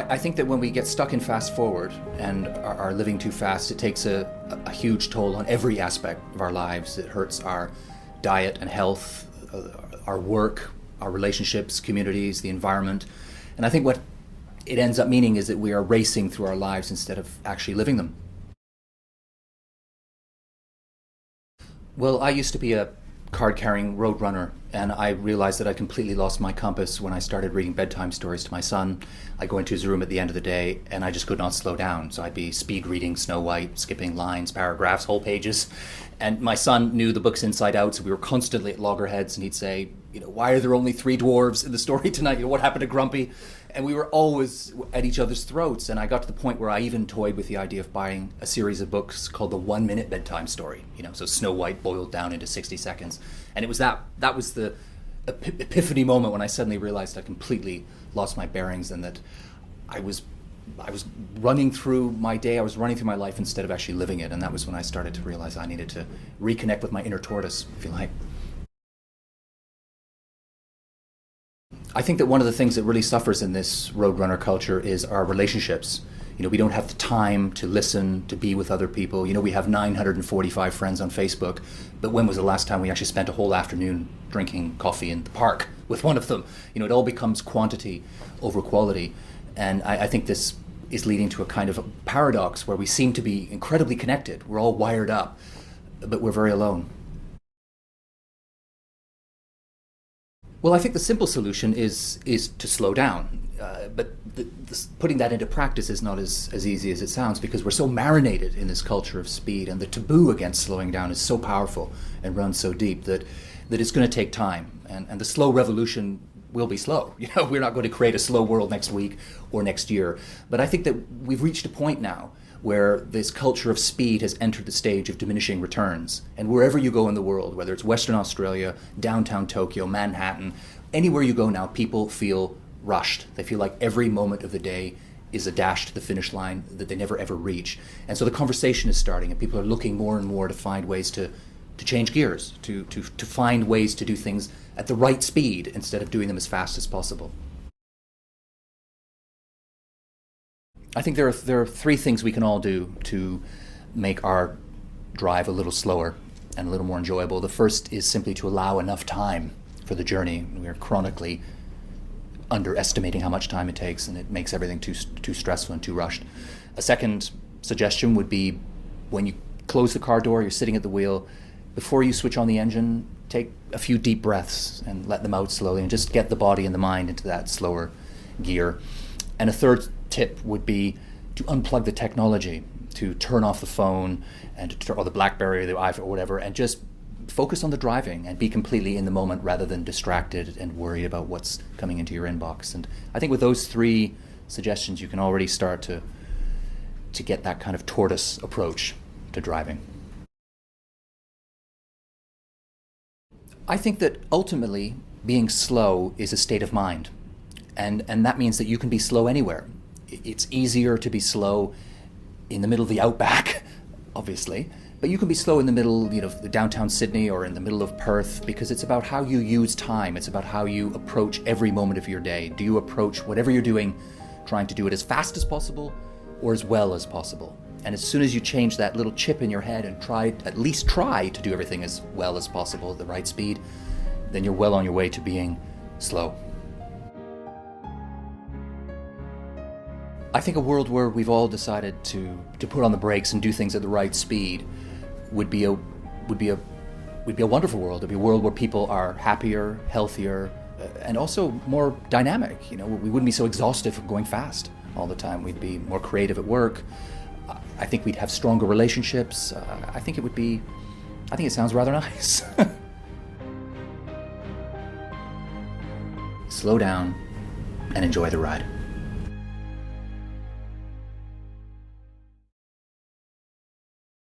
I think that when we get stuck in fast forward and are living too fast, it takes a huge toll on every aspect of our lives. It hurts our diet and health, our work, our relationships, communities, the environment. And I think what it ends up meaning is that we are racing through our lives instead of actually living them. Well, I used to be a card-carrying road runner, and I realized that I completely lost my compass when I started reading bedtime stories to my son. I'd go into his room at the end of the day, and I just could not slow down. So I'd be speed reading Snow White, skipping lines, paragraphs, whole pages. And my son knew the books inside out, so we were constantly at loggerheads, and he'd say, why are there only 3 dwarves in the story tonight? What happened to Grumpy? And we were always at each other's throats, and I got to the point where I even toyed with the idea of buying a series of books called the 1-minute bedtime story, so Snow White boiled down into 60 seconds. And it was that was the epiphany moment when I suddenly realized I completely lost my bearings, and that I was running through my day, I was running through my life instead of actually living it. And that was when I started to realize I needed to reconnect with my inner tortoise, if you like. I think that one of the things that really suffers in this roadrunner culture is our relationships. We don't have the time to listen, to be with other people. We have 945 friends on Facebook, but when was the last time we actually spent a whole afternoon drinking coffee in the park with one of them? It all becomes quantity over quality. And I think this is leading to a kind of paradox where we seem to be incredibly connected. We're all wired up, but we're very alone. Well, I think the simple solution is to slow down, but putting that into practice is not as easy as it sounds, because we're so marinated in this culture of speed, and the taboo against slowing down is so powerful and runs so deep that it's going to take time, and the slow revolution will be slow. We're not going to create a slow world next week or next year, but I think that we've reached a point now where this culture of speed has entered the stage of diminishing returns. And wherever you go in the world, whether it's Western Australia, downtown Tokyo, Manhattan, anywhere you go now, people feel rushed. They feel like every moment of the day is a dash to the finish line that they never ever reach. And so the conversation is starting, and people are looking more and more to find ways to change gears, to find ways to do things at the right speed instead of doing them as fast as possible. I think there are 3 things we can all do to make our drive a little slower and a little more enjoyable. The first is simply to allow enough time for the journey. We are chronically underestimating how much time it takes, and it makes everything too stressful and too rushed. A second suggestion would be, when you close the car door, you're sitting at the wheel, before you switch on the engine, take a few deep breaths and let them out slowly, and just get the body and the mind into that slower gear. And a third tip would be to unplug the technology, to turn off the phone or the BlackBerry or the iPhone or whatever, and just focus on the driving and be completely in the moment rather than distracted and worried about what's coming into your inbox. And I think with those 3 suggestions, you can already start to get that kind of tortoise approach to driving. I think that ultimately being slow is a state of mind. And that means that you can be slow anywhere. It's easier to be slow in the middle of the outback, obviously, but you can be slow in the middle, the downtown Sydney or in the middle of Perth, because it's about how you use time. It's about how you approach every moment of your day. Do you approach whatever you're doing, trying to do it as fast as possible or as well as possible? And as soon as you change that little chip in your head and at least try to do everything as well as possible at the right speed, then you're well on your way to being slow. I think a world where we've all decided to put on the brakes and do things at the right speed would be a wonderful world. It'd be a world where people are happier, healthier, and also more dynamic. We wouldn't be so exhausted from going fast all the time. We'd be more creative at work. I think we'd have stronger relationships. I think it sounds rather nice. Slow down and enjoy the ride.